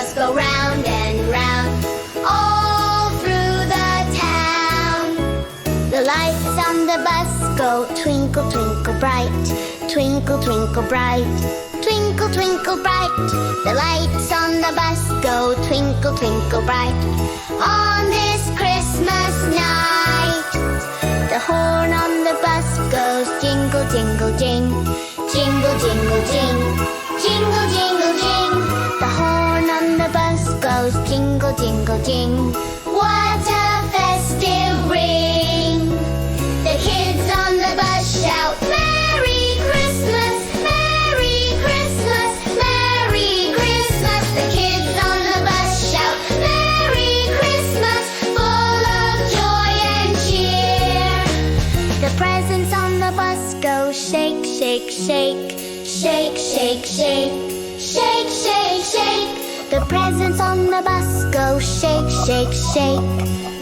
bus go round and round, all through the town. The lights on the bus go twinkle, twinkle bright, twinkle, twinkle bright, twinkle, twinkle bright. The lights on the bus go twinkle, twinkle bright. On this Christmas night, the horn on the bus goes jingle, jingle, jing, jingle, jingle, jing, jingle, jingle, jing. The horn on the bus goes jingle, jingle, jing. What a festive ring! The kids on the bus shout, Merry Christmas, Merry Christmas, Merry Christmas. The kids on the bus shout, Merry Christmas, full of joy and cheer. The presents on the bus go shake, shake, shake, shake, shake, shake, shake, shake, shake. The presents on the bus go shake, shake, shake.